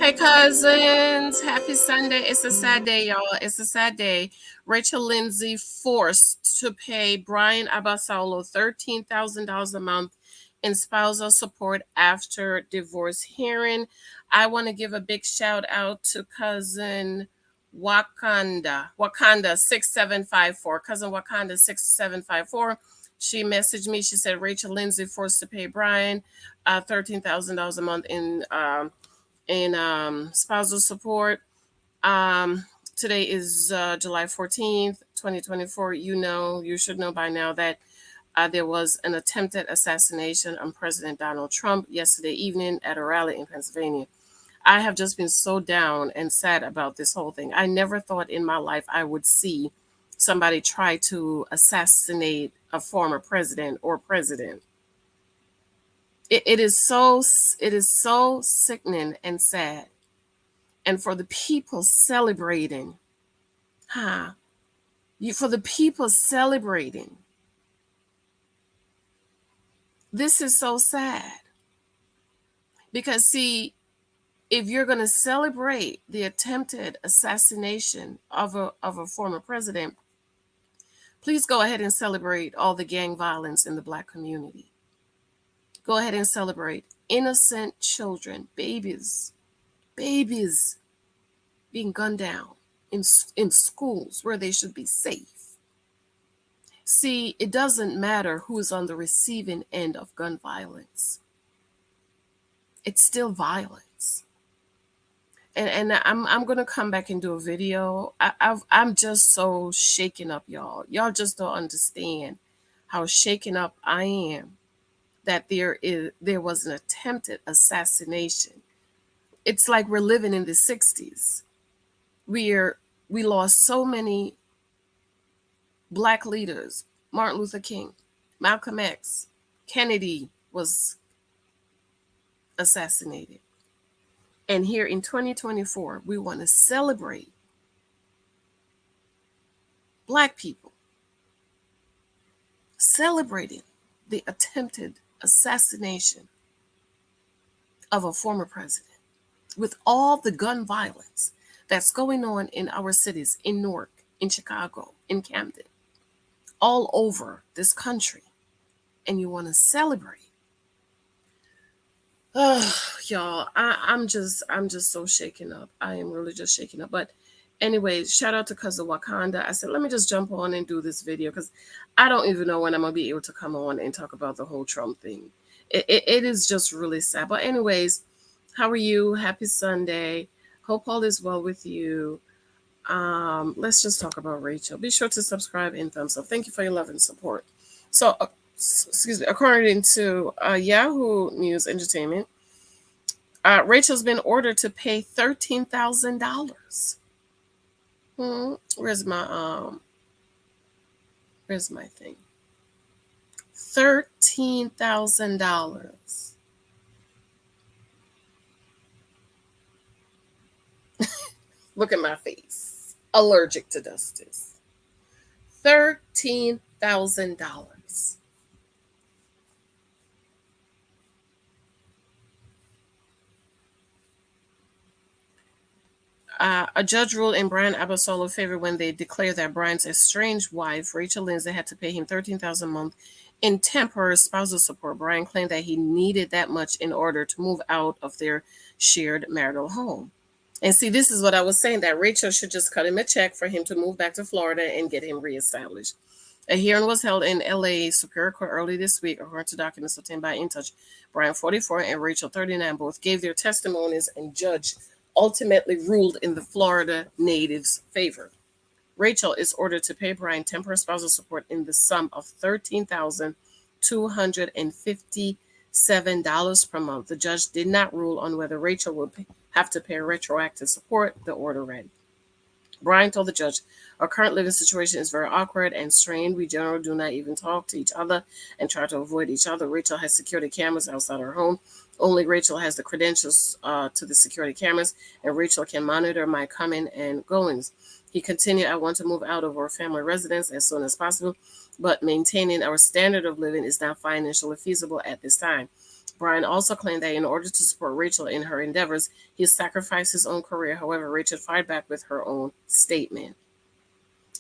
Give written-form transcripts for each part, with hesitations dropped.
Hey cousins, happy Sunday. It's a sad day, y'all. It's a sad day. Rachel Lindsay forced to pay Bryan Abasolo $13,000 a month in spousal support after divorce hearing. I want to give a big shout out to cousin Wakanda 6754. Cousin Wakanda 6754. She messaged me. She said Rachel Lindsay forced to pay Bryan $13,000 a month in spousal support. Today is July 14th, 2024. You should know by now that there was an attempted assassination on President Donald Trump yesterday evening at a rally in Pennsylvania. I have just been so down and sad about this whole thing. I never thought in my life I would see somebody try to assassinate a former president or president. It is so sickening and sad. And for the people celebrating, huh? For the people celebrating, this is so sad. Because, see, if you're going to celebrate the attempted assassination of a former president, please go ahead and celebrate all the gang violence in the Black community. Go ahead and celebrate innocent children, babies being gunned down in schools where they should be safe. See, it doesn't matter who's on the receiving end of gun violence. It's still violence. And I'm gonna come back and do a video. I'm just so shaken up, y'all. Y'all just don't understand how shaken up I am that there was an attempted assassination. It's like we're living in the 60s. We lost so many Black leaders. Martin Luther King, Malcolm X, Kennedy was assassinated. And here in 2024, we want to celebrate Black people celebrating the attempted assassination of a former president with all the gun violence that's going on in our cities, in Newark, in Chicago, in Camden, all over this country. And you want to celebrate. Oh, y'all, I'm just so shaken up. I am really just shaken up. But anyway, shout out to cousin Wakanda. I said, let me just jump on and do this video because I don't even know when I'm gonna be able to come on and talk about the whole Trump thing. It is just really sad. But anyways, how are you? Happy Sunday. Hope all is well with you. Let's just talk about Rachel. Be sure to subscribe and thumbs up. Thank you for your love and support. So, excuse me, according to Yahoo News Entertainment, Rachel's been ordered to pay $13,000. Where's my thing? $13,000. Look at my face. Allergic to dusties. $13,000. A judge ruled in Bryan Abasolo's favor when they declared that Bryan's estranged wife, Rachel Lindsay, had to pay him $13,000 a month in temporary spousal support. Bryan claimed that he needed that much in order to move out of their shared marital home. And see, this is what I was saying, that Rachel should just cut him a check for him to move back to Florida and get him reestablished. A hearing was held in LA Superior Court early this week, according to documents obtained by InTouch. Bryan, 44, and Rachel, 39, both gave their testimonies, and judge ultimately ruled in the Florida native's favor. Rachel is ordered to pay Bryan temporary spousal support in the sum of $13,257 per month. The judge did not rule on whether Rachel would have to pay retroactive support, the order read. Bryan told the judge, our current living situation is very awkward and strained. We generally do not even talk to each other and try to avoid each other. Rachel has security cameras outside her home. Only Rachel has the credentials to the security cameras, and Rachel can monitor my coming and goings. He continued, I want to move out of our family residence as soon as possible, but maintaining our standard of living is not financially feasible at this time. Bryan also claimed that in order to support Rachel in her endeavors, he sacrificed his own career. However, Rachel fired back with her own statement.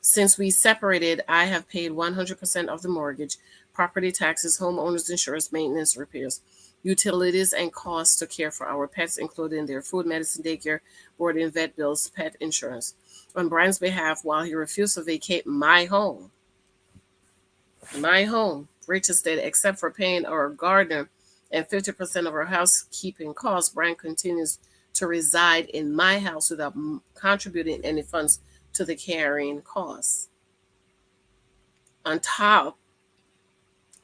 Since we separated, I have paid 100% of the mortgage, property taxes, homeowners insurance, maintenance, repairs, utilities, and costs to care for our pets, including their food, medicine, daycare, boarding, vet bills, pet insurance. On Bryan's behalf, while he refused to vacate my home, Rachel stated, except for paying our gardener and 50% of our housekeeping costs, Bryan continues to reside in my house without contributing any funds to the carrying costs. On top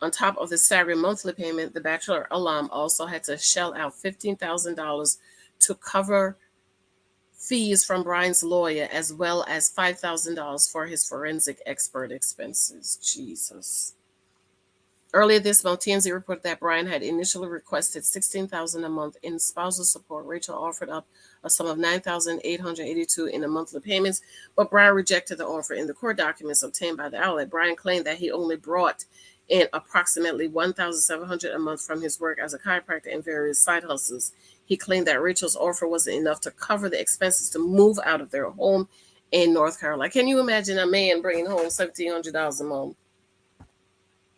on top of the staggering monthly payment, the Bachelor alum also had to shell out $15,000 to cover fees from Bryan's lawyer, as well as $5,000 for his forensic expert expenses. Jesus. Earlier this month, TMZ reported that Bryan had initially requested $16,000 a month in spousal support. Rachel offered up a sum of $9,882 in the monthly payments, but Bryan rejected the offer. In the court documents obtained by the outlet, Bryan claimed that he only brought in approximately $1,700 a month from his work as a chiropractor and various side hustles. He claimed that Rachel's offer wasn't enough to cover the expenses to move out of their home in North Carolina. Can you imagine a man bringing home $1,700 a month?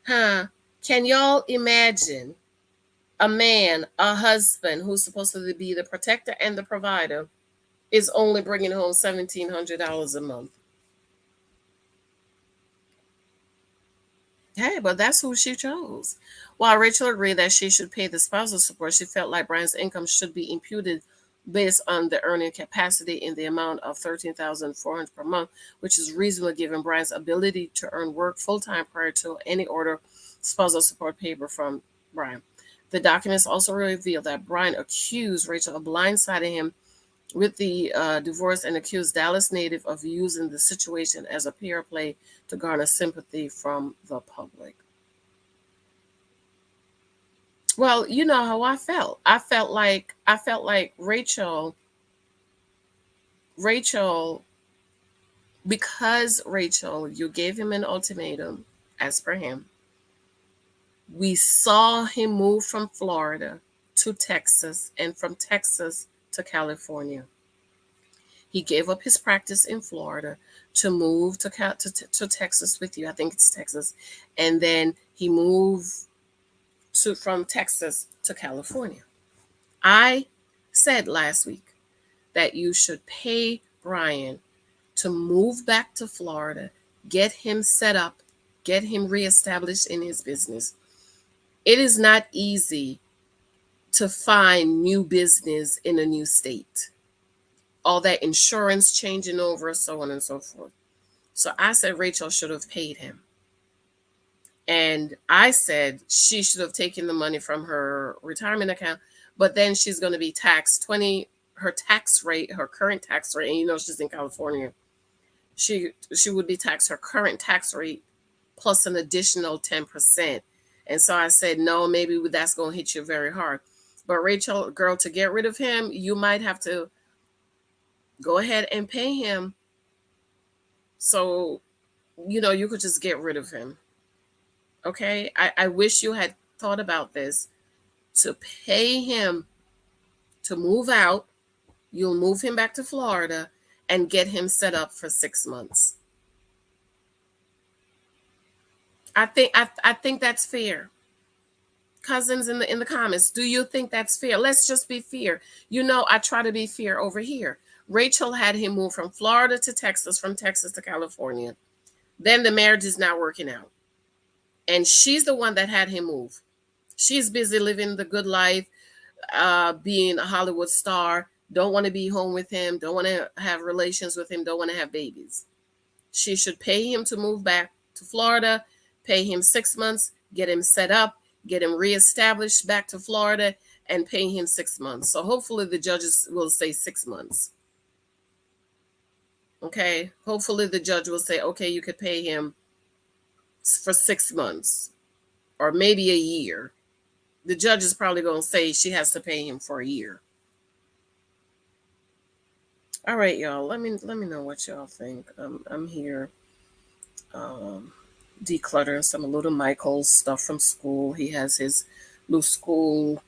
Huh? Can y'all imagine a man, a husband who's supposed to be the protector and the provider is only bringing home $1,700 a month? Hey, but that's who she chose. While Rachel agreed that she should pay the spousal support, she felt like Bryan's income should be imputed based on the earning capacity in the amount of $13,400 per month, which is reasonable given Bryan's ability to earn work full-time prior to any order spousal support paper from Bryan. The documents also reveal that Bryan accused Rachel of blindsiding him with the divorce and accused Dallas native of using the situation as a PR play to garner sympathy from the public. Well, you know how I felt. I felt like Rachel, because Rachel, you gave him an ultimatum, as per him. We saw him move from Florida to Texas and from Texas to California. He gave up his practice in Florida to move to Texas with you. I think it's Texas. And then he moved from Texas to California. I said last week that you should pay Bryan to move back to Florida, get him set up, get him reestablished in his business. It is not easy to find new business in a new state. All that insurance changing over, so on and so forth. So I said Rachel should have paid him. And I said she should have taken the money from her retirement account, but then she's going to be taxed 20, her tax rate, her current tax rate, and you know she's in California. She would be taxed her current tax rate plus an additional 10%. And so I said, no, maybe that's going to hit you very hard. But Rachel, girl, to get rid of him, you might have to go ahead and pay him. So, you could just get rid of him. Okay. I wish you had thought about this to pay him to move out. You'll move him back to Florida and get him set up for 6 months. I think that's fair. Cousins in the comments, do you think that's fair? Let's just be fair. I try to be fair over here. Rachel had him move from Florida to Texas, from Texas to California. Then the marriage is not working out. And she's the one that had him move. She's busy living the good life, being a Hollywood star, don't want to be home with him, don't want to have relations with him, don't want to have babies. She should pay him to move back to Florida, pay him 6 months, get him set up, get him reestablished back to Florida, and pay him 6 months. So hopefully the judges will say 6 months. Okay. Hopefully the judge will say, okay, you could pay him for 6 months or maybe a year. The judge is probably going to say she has to pay him for a year. All right, y'all. Let me know what y'all think. I'm here decluttering some of little Michael's stuff from school. He has his little school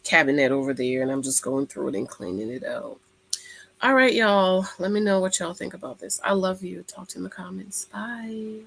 cabinet over there, and I'm just going through it and cleaning it out. All right, y'all. Let me know what y'all think about this. I love you. Talk to you in the comments. Bye.